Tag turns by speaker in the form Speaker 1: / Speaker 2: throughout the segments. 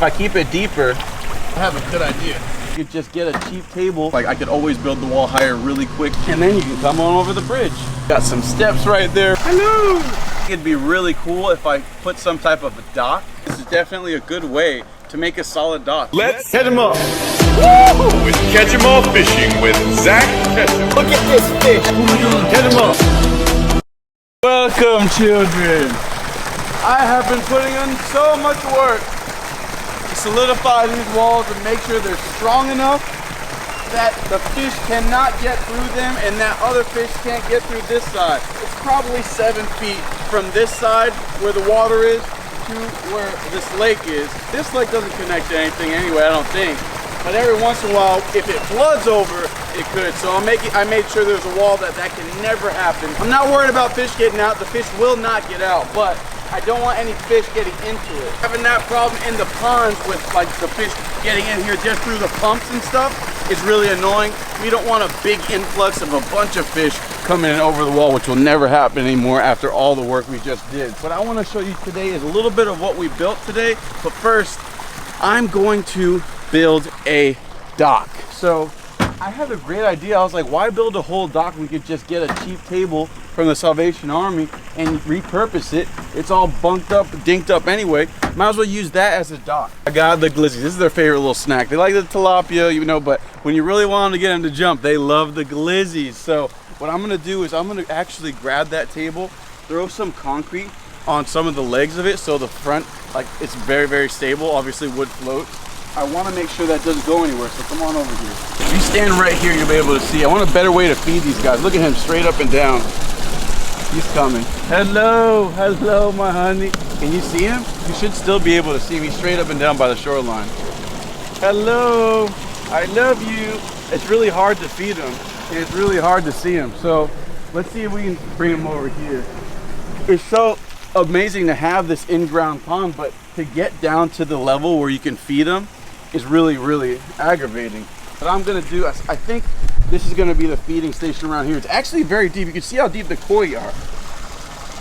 Speaker 1: If I keep it deeper, I have a good idea. You could just get a cheap table. Like I could always build the wall higher really quick, and then you can come on over the bridge. Got some steps right there. Hello! It'd be really cool if I put some type of a dock. This is definitely a good way to make a solid dock.
Speaker 2: Let's catch 'em up. Woo! With Catch 'em All Fishing with Zak Catchem.
Speaker 1: Look at this fish. Catch 'em up. Welcome, children. I have been putting in so much work to solidify these walls and make sure they're strong enough that the fish cannot get through them and that other fish can't get through this side. It's probably 7 feet from this side where the water is to where this lake is. This lake doesn't connect to anything anyway, I don't think. But every once in a while, if it floods over, it could. So I made sure there's a wall that can never happen. I'm not worried about fish getting out. The fish will not get out, but I don't want any fish getting into it. Having that problem in the ponds with like the fish getting in here just through the pumps and stuff is really annoying. We don't want a big influx of a bunch of fish coming in over the wall, which will never happen anymore after all the work we just did. What I want to show you today is a little bit of what we built today, but first I'm going to build a dock. So I had a great idea. I was like, why build a whole dock? We could just get a cheap table from the Salvation Army and repurpose it. It's all bunked up, dinked up anyway. Might as well use that as a dock. I got the glizzies. This is their favorite little snack. They like the tilapia, you know, but when you really want them to get them to jump, they love the glizzies. So what I'm gonna do is I'm gonna actually grab that table, throw some concrete on some of the legs of it so the front, like it's very, very stable. Obviously wood floats. I want to make sure that doesn't go anywhere, so come on over here. If you stand right here, you'll be able to see. I want a better way to feed these guys. Look at him straight up and down. He's coming. Hello, hello, my honey. Can you see him? You should still be able to see him. He's straight up and down by the shoreline. Hello, I love you. It's really hard to feed him, and it's really hard to see him. So let's see if we can bring him over here. It's so amazing to have this in-ground pond, but to get down to the level where you can feed them is really, really aggravating. What I'm gonna do, I think this is gonna be the feeding station around here. It's actually very deep. You can see how deep the koi are.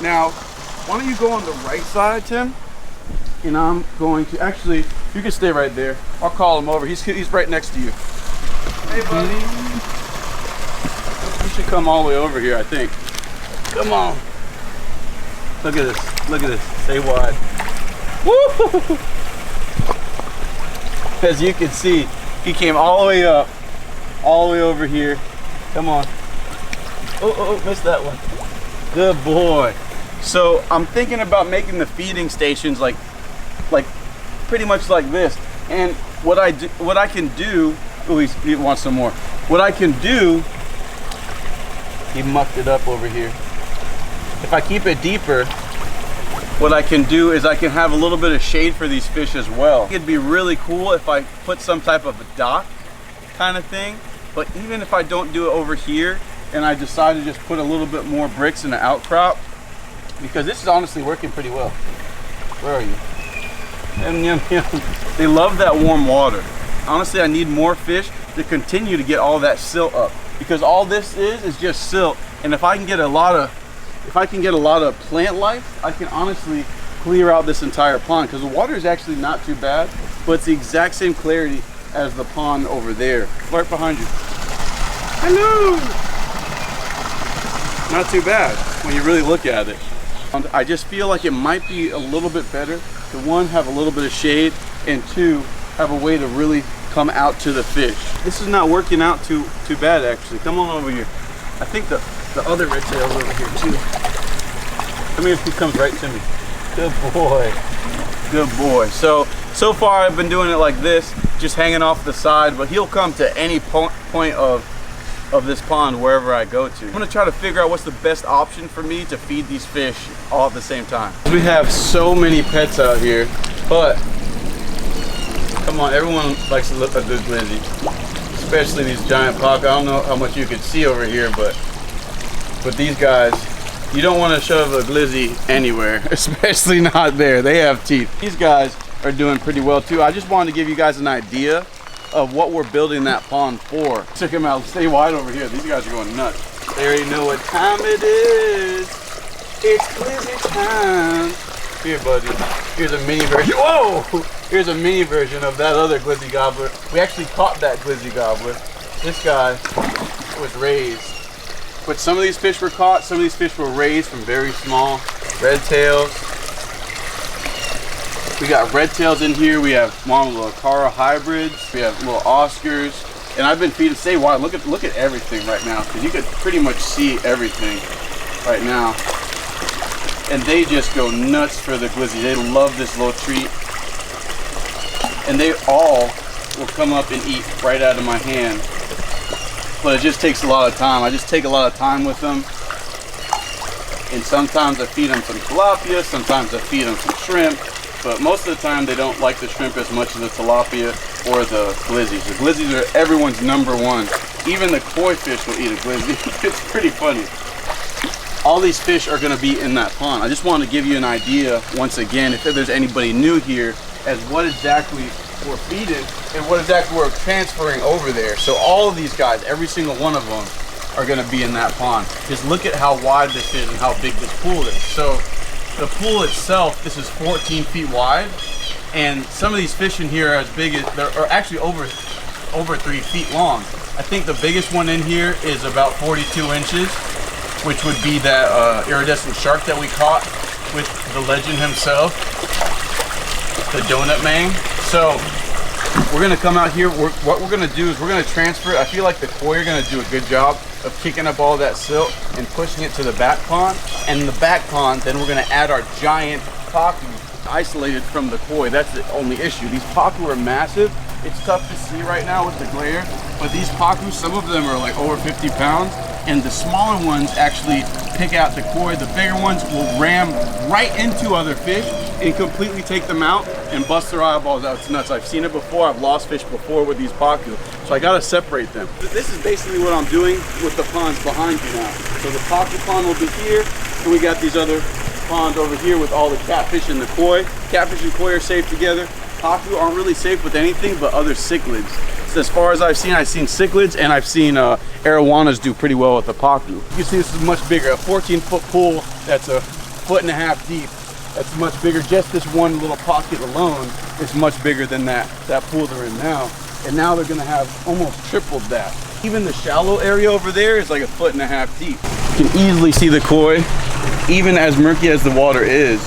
Speaker 1: Now, why don't you go on the right side, Tim? And I'm going to, actually, you can stay right there. I'll call him over. He's right next to you. Hey, buddy. You should come all the way over here, I think. Come on. Look at this, look at this. Stay wide. Woo! As you can see, he came all the way up, all the way over here. Come on. Oh, missed that one. Good boy. So I'm thinking about making the feeding stations like pretty much like this. And what I can do, oh, he wants some more. What I can do, he mucked it up over here. If I keep it deeper, what I can do is I can have a little bit of shade for these fish as well. It'd be really cool if I put some type of a dock kind of thing, but even if I don't do it over here and I decide to just put a little bit more bricks in the outcrop, because this is honestly working pretty well. Where are you? Yum, yum, yum. They love that warm water. Honestly, I need more fish to continue to get all that silt up, because all this is just silt, and if I can get a lot of plant life, I can honestly clear out this entire pond, because the water is actually not too bad, but it's the exact same clarity as the pond over there. Right behind you. Hello! Not too bad when you really look at it. I just feel like it might be a little bit better to, one, have a little bit of shade, and two, have a way to really come out to the fish. This is not working out too bad, actually. Come on over here. I think the other red tail's over here too. Come here, he comes right to me. Good boy. Good boy. So far I've been doing it like this, just hanging off the side, but he'll come to any point of this pond wherever I go to. I'm gonna try to figure out what's the best option for me to feed these fish all at the same time. We have so many pets out here, but come on, everyone likes to look at a good glizzy, especially these giant pock. I don't know how much you can see over here, but these guys, you don't want to shove a glizzy anywhere, especially not there. They have teeth. These guys are doing pretty well too. I just wanted to give you guys an idea of what we're building that pond for. Check them out. Stay wide over here. These guys are going nuts. They already know what time it is. It's glizzy time. Here, buddy. Here's a mini version. Whoa! Here's a mini version of that other glizzy gobbler. We actually caught that glizzy gobbler. This guy was raised. But some of these fish were caught, some of these fish were raised from very small. Red tails. We got red tails in here. We have Monolakara hybrids. We have little Oscars. And I've been feeding, stay wide. Look at everything right now, because you could pretty much see everything right now. And they just go nuts for the glizzy. They love this little treat. And they all will come up and eat right out of my hand. But it just takes a lot of time. I just take a lot of time with them. And sometimes I feed them some tilapia, sometimes I feed them some shrimp. But most of the time they don't like the shrimp as much as the tilapia or the glizzies. The glizzies are everyone's #1. Even the koi fish will eat a glizzy. It's pretty funny. All these fish are gonna be in that pond. I just want to give you an idea, once again, if there's anybody new here, as what exactly we're feeding and what exactly we're transferring over there. So all of these guys, every single one of them, are gonna be in that pond. Just look at how wide this is and how big this pool is. So the pool itself, this is 14 feet wide, and some of these fish in here are as big as, they're actually over 3 feet long. I think the biggest one in here is about 42 inches, which would be that iridescent shark that we caught with the legend himself, the donut man. So we're gonna come out here. What we're gonna do is we're gonna transfer. I feel like the koi are gonna do a good job of kicking up all that silt and pushing it to the back pond. And in the back pond, then we're gonna add our giant pacu isolated from the koi. That's the only issue. These pacu are massive. It's tough to see right now with the glare, but these pacu, some of them are like over 50 pounds, and the smaller ones actually pick out the koi. The bigger ones will ram right into other fish and completely take them out and bust their eyeballs out. It's nuts. I've seen it before. I've lost fish before with these pacu, so I gotta separate them. This is basically what I'm doing with the ponds behind you now. So the pacu pond will be here, and we got these other ponds over here with all the catfish and the koi. Catfish and koi are safe together. Pacu aren't really safe with anything but other cichlids. So as far as I've seen cichlids, and I've seen arowanas do pretty well with the pacu. You can see this is much bigger. A 14-foot pool that's 1.5 feet deep. That's much bigger. Just this one little pocket alone is much bigger than that pool they're in now. And now they're gonna have almost tripled that. Even the shallow area over there is like 1.5 feet deep. You can easily see the koi. Even as murky as the water is,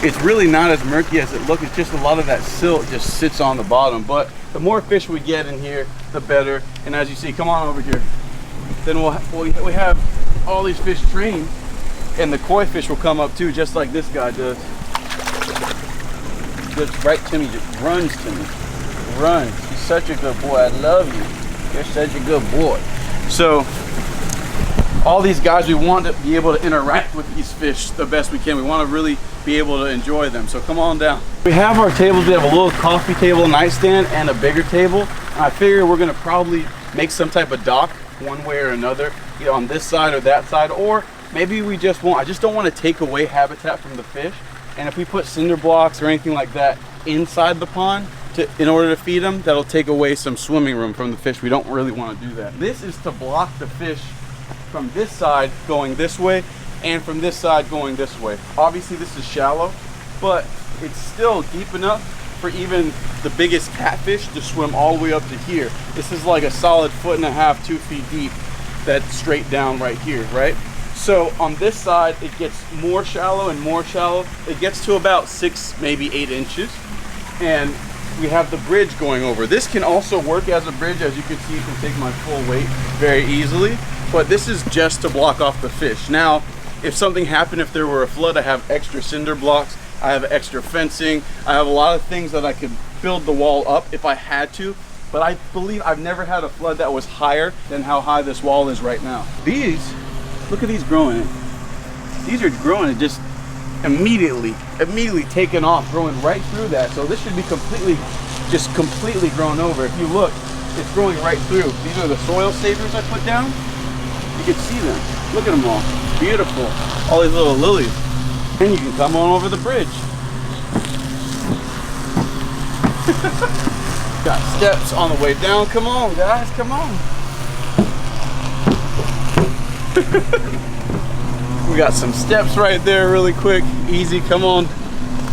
Speaker 1: it's really not as murky as it looks. It's just a lot of that silt just sits on the bottom. But the more fish we get in here, the better. And as you see, come on over here. Then we have all these fish trained, and the koi fish will come up too, just like this guy does. Just right to me, just runs to me. Runs. He's such a good boy. I love you. You're such a good boy. So all these guys, we want to be able to interact with these fish the best we can. We want to really be able to enjoy them. So come on down. We have our tables. We have a little coffee table nightstand and a bigger table. And I figure we're going to probably make some type of dock one way or another, either on this side or that side, or maybe we just won't. I just don't want to take away habitat from the fish. And if we put cinder blocks or anything like that inside the pond in order to feed them, that'll take away some swimming room from the fish. We don't really want to do that. This is to block the fish from this side going this way and from this side going this way. Obviously this is shallow, but it's still deep enough for even the biggest catfish to swim all the way up to here. This is like a solid 1.5 feet, 2 feet deep, that's straight down right here, right? So on this side, it gets more shallow and more shallow. It gets to about 6, maybe 8 inches. And we have the bridge going over. This can also work as a bridge. As you can see, it can take my full weight very easily. But this is just to block off the fish. Now, if something happened, if there were a flood, I have extra cinder blocks. I have extra fencing. I have a lot of things that I could build the wall up if I had to. But I believe I've never had a flood that was higher than how high this wall is right now. These, look at these growing. These are growing just immediately taking off, growing right through that. So this should be completely grown over. If you look, it's growing right through. These are the soil savers I put down. You can see them. Look at them all. Beautiful. All these little lilies. And you can come on over the bridge. Got steps on the way down. Come on, guys. Come on. We got some steps right there really quick. Easy. Come on.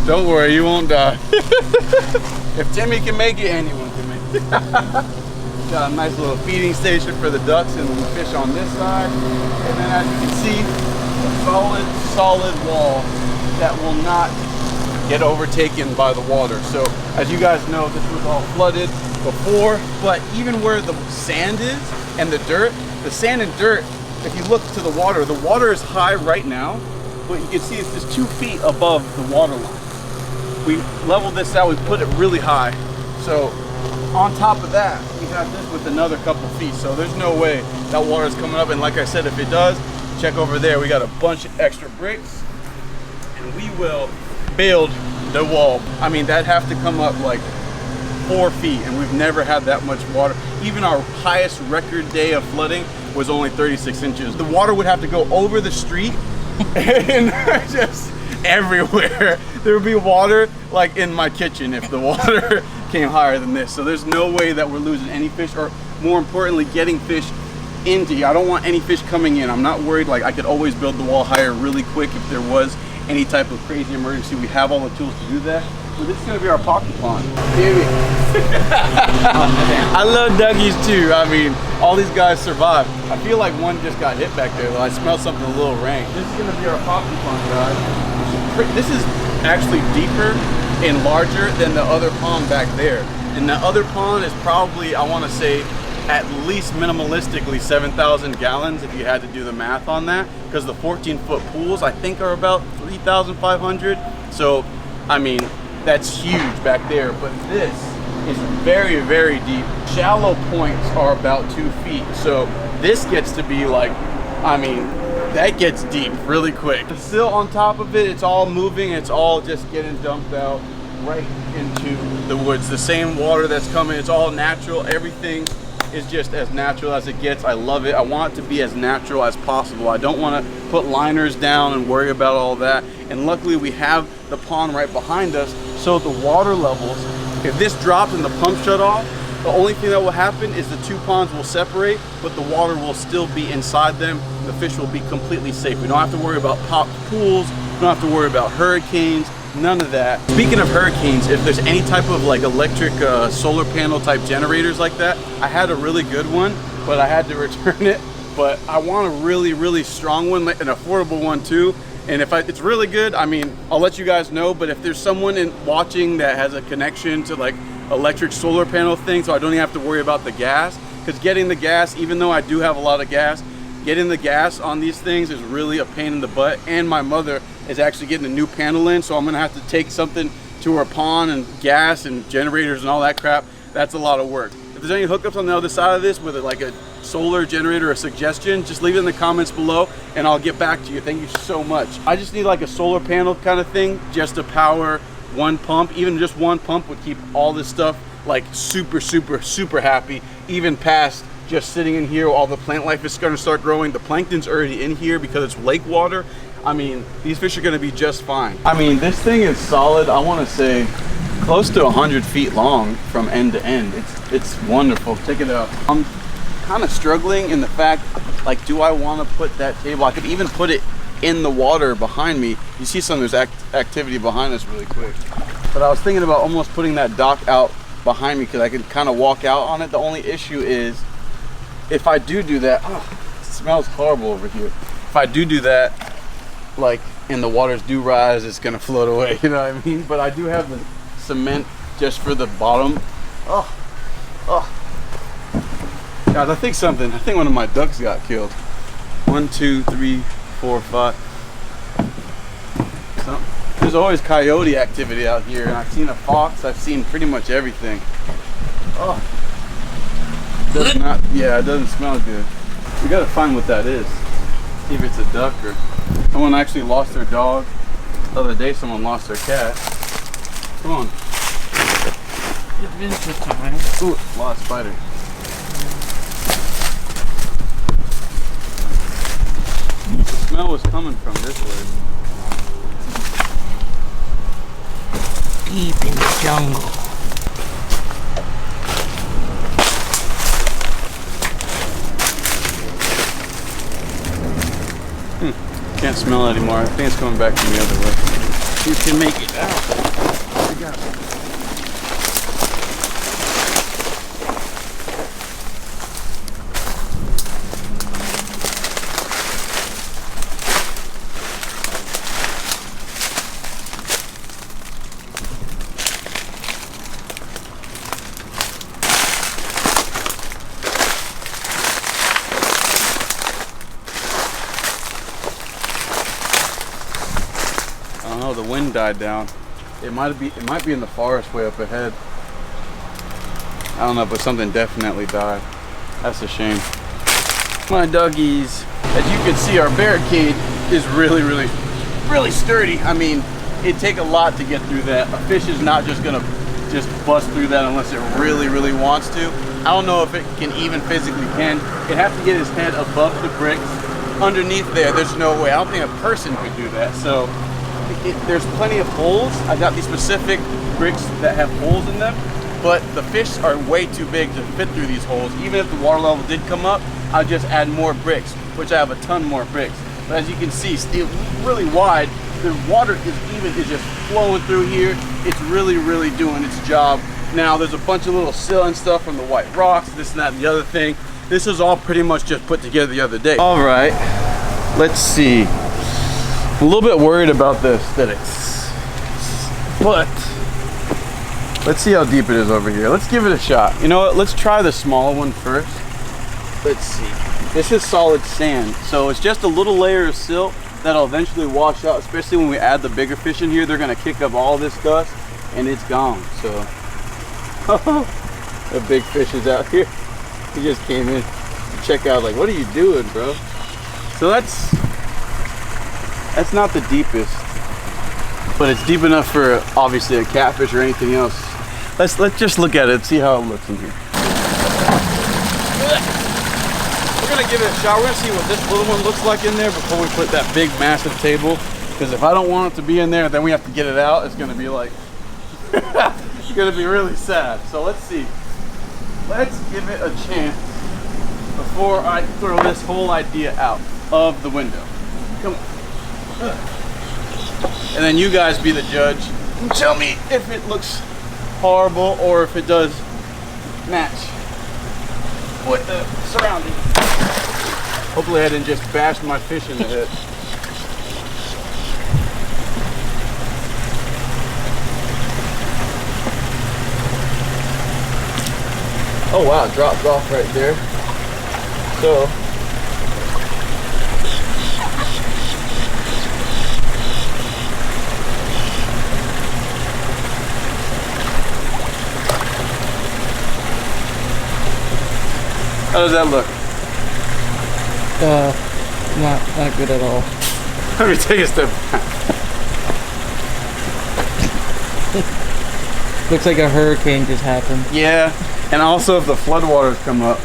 Speaker 1: Don't worry. You won't die. If Timmy can make it, anyone can make it. Got a nice little feeding station for the ducks and the fish on this side. And then as you can see, a solid wall that will not get overtaken by the water. So as you guys know, this was all flooded before, but even where the sand is and the sand and dirt, if you look to the water is high right now, but you can see it's just 2 feet above the water line. We leveled this out, we put it really high. So on top of that, we have this with another couple feet. So there's no way that water is coming up. And like I said, if it does, check over there. We got a bunch of extra bricks and we will build the wall. I mean, that'd have to come up like 4 feet, and we've never had that much water. Even our highest record day of flooding was only 36 inches. The water would have to go over the street and just everywhere. There would be water like in my kitchen if the water came higher than this. So there's no way that we're losing any fish, or more importantly, getting fish into here. I don't want any fish coming in. I'm not worried. Like, I could always build the wall higher really quick if there was any type of crazy emergency. We have all the tools to do that. So this is gonna be our pocket pond. Baby. I love Dougies too. I mean, all these guys survived. I feel like one just got hit back there though. I smell something a little rank. This is gonna be our pocket pond, guys. This is actually deeper and larger than the other pond back there. And the other pond is probably, I wanna say, at least minimalistically 7,000 gallons if you had to do the math on that, because the 14-foot pools I think are about 3,500. So I mean, that's huge back there. But this is very, very deep. Shallow points are about 2 feet. So this gets to be like, I mean, that gets deep really quick. The sill on top of it, it's all moving. It's all just getting dumped out right into the woods. The same water that's coming, it's all natural. Everything is just as natural as it gets. I love it. I want it to be as natural as possible. I don't want to put liners down and worry about all that. And luckily we have the pond right behind us, so the water levels, if this drops and the pump shut off, the only thing that will happen is the two ponds will separate, but the water will still be inside them. The fish will be completely safe. We don't have to worry about popped pools. We don't have to worry about hurricanes. None of that. Speaking of hurricanes, if there's any type of like electric solar panel type generators like that, I had a really good one, but I had to return it. But I want a really, really strong one, an affordable one too. And if it's really good, I mean, I'll let you guys know. But if there's someone watching that has a connection to like electric solar panel thing, so I don't even have to worry about the gas, because getting the gas, even though I do have a lot of gas, getting the gas on these things is really a pain in the butt. And my mother is actually getting a new panel in, so I'm gonna have to take something to her pond and gas and generators and all that crap. That's a lot of work. If there's any hookups on the other side of this with like a solar generator or suggestion, just leave it in the comments below and I'll get back to you. Thank you so much. I just need like a solar panel kind of thing just to power one pump. Even just one pump would keep all this stuff like super, super, super happy, even past just sitting in here. All the plant life is going to start growing. The plankton's already in here because it's lake water. I mean, these fish are going to be just fine. I mean, this thing is solid. I want to say close to 100 feet long from end to end. It's wonderful. Check it out. I'm kind of struggling in the fact, like, do I want to put that table? I could even put it in the water behind me. You see some of this activity behind us really quick. But I was thinking about almost putting that dock out behind me because I could kind of walk out on it. The only issue is if I do that, oh, it smells horrible over here. If I do that, like, and the waters do rise, it's gonna float away, you know what I mean? But I do have the cement just for the bottom. Oh. Guys, I think one of my ducks got killed. 1, 2, 3, 4, 5. So, there's always coyote activity out here, and I've seen a fox, I've seen pretty much everything. Oh. It doesn't smell good. We gotta find what that is. See if it's a duck or someone actually lost their dog. The other day someone lost their cat. Come on.
Speaker 3: Adventure time.
Speaker 1: Ooh, a lot of spiders. The smell was coming from this way.
Speaker 3: Deep in the jungle.
Speaker 1: Can't smell it anymore. I think it's coming back from the other way. You can make it out. died down. It might be in the forest way up ahead. I don't know, but something definitely died. That's a shame. My doggies. As you can see, our barricade is really sturdy. I mean, it'd take a lot to get through that. A fish is not just gonna just bust through that unless it really wants to. I don't know if it can even physically can. It'd have to get his head above the bricks. Underneath there's no way. I don't think a person could do that. So there's plenty of holes. I got these specific bricks that have holes in them, but the fish are way too big to fit through these holes. Even if the water level did come up, I'll just add more bricks, which I have a ton more bricks. But as you can see, still really wide. The water is just flowing through here. It's really doing its job. Now there's a bunch of little sill and stuff from the white rocks, this and that and the other thing. This was all pretty much just put together the other day. All right, let's see. I'm a little bit worried about the aesthetics, but let's see how deep it is over here. Let's give it a shot. You know what? Let's try the small one first. Let's see. This is solid sand, so it's just a little layer of silt that'll eventually wash out, especially when we add the bigger fish in here. They're gonna kick up all this dust and it's gone. So the big fish is out here. He just came in to check out, like, what are you doing, bro? So that's not the deepest, but it's deep enough for obviously a catfish or anything else. Let's just look at it and see how it looks in here. We're gonna give it a shot. We're gonna see what this little one looks like in there before we put that big massive table. Because if I don't want it to be in there, then we have to get it out. It's gonna be like, it's gonna be really sad. So let's see. Let's give it a chance before I throw this whole idea out of the window. Come on. And then you guys be the judge and tell me if it looks horrible or if it does match with the surroundings. Hopefully I didn't just bash my fish in the head. Oh wow, it dropped off right there. So how does that look?
Speaker 3: Not good at all.
Speaker 1: Let me take a step back.
Speaker 3: Looks like a hurricane just happened.
Speaker 1: Yeah, and also if the floodwaters come up.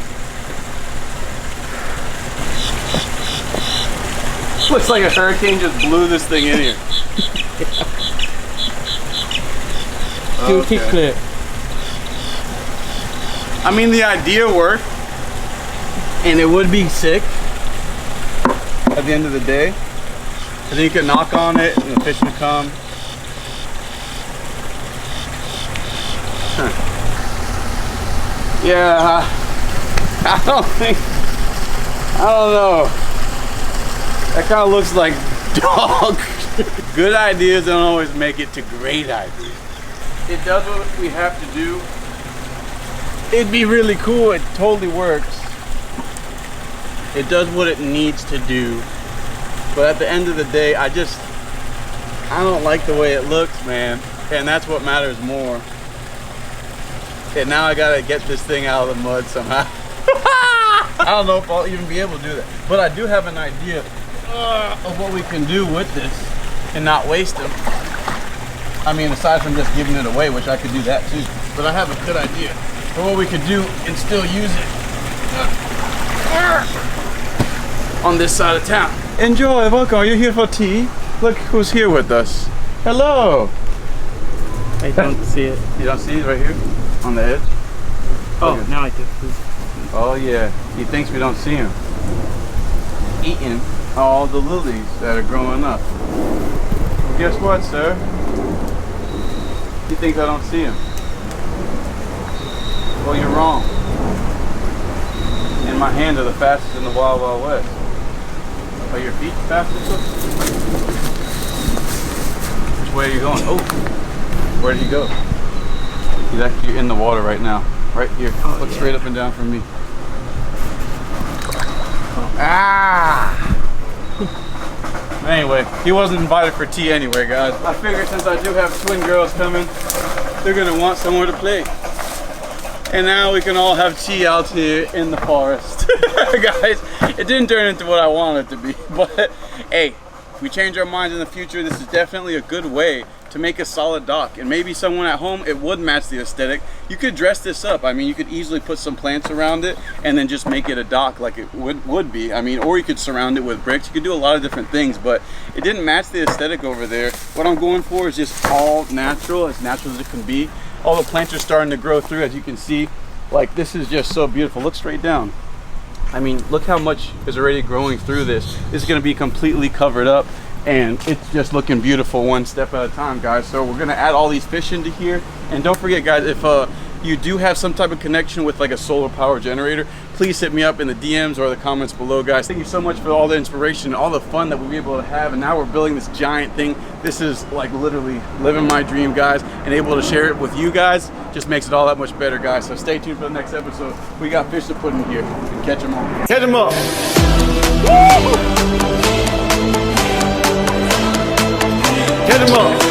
Speaker 1: Looks like a hurricane just blew this thing in here.
Speaker 3: Dude, keep clear.
Speaker 1: I mean, the idea worked, and it would be sick at the end of the day. And then you could knock on it, and the fish would come. Huh. Yeah, I don't know. That kind of looks like dog. Good ideas don't always make it to great ideas. It does what we have to do. It'd be really cool. It totally works. It does what it needs to do. But at the end of the day, I don't like the way it looks, man. And that's what matters more. And now I gotta get this thing out of the mud somehow. I don't know if I'll even be able to do that. But I do have an idea of what we can do with this and not waste them. I mean, aside from just giving it away, which I could do that too. But I have a good idea for what we could do and still use it on this side of town. Enjoy, welcome. Are you here for tea? Look who's here with us. Hello.
Speaker 3: I don't see it.
Speaker 1: You don't see it right here on the edge?
Speaker 3: Oh, now I do.
Speaker 1: Oh yeah, he thinks we don't see him. Eating all the lilies that are growing up. Well, guess what, sir? He thinks I don't see him. Well, you're wrong. And my hands are the fastest in the Wild Wild West. Are your feet fastest? Which way are you going? Oh, where did he go? He's actually in the water right now. Right here.
Speaker 3: Oh,
Speaker 1: Look
Speaker 3: yeah.
Speaker 1: straight up and down from me. Ah! Anyway, he wasn't invited for tea anyway, guys. I figured since I do have twin girls coming, they're gonna want somewhere to play. And now we can all have tea out here in the forest. Guys, it didn't turn into what I wanted it to be, but hey, if we change our minds in the future, this is definitely a good way to make a solid dock. And maybe someone at home, it would match the aesthetic. You could dress this up. I mean, you could easily put some plants around it and then just make it a dock like it would be. I mean, or you could surround it with bricks. You could do a lot of different things, but it didn't match the aesthetic over there. What I'm going for is just all natural as it can be. All the plants are starting to grow through, as you can see. Like, this is just so beautiful. Look straight down. I mean, look how much is already growing through this. This is gonna be completely covered up, and it's just looking beautiful one step at a time, guys. So we're gonna add all these fish into here. And don't forget, guys, if you do have some type of connection with like a solar power generator, please hit me up in the DMs or the comments below, guys. Thank you so much for all the inspiration, all the fun that we've been able to have. And now we're building this giant thing. This is like literally living my dream, guys, and able to share it with you guys just makes it all that much better, guys. So stay tuned for the next episode. We got fish to put in here and catch them all. Catch them up. Woo! Catch them up.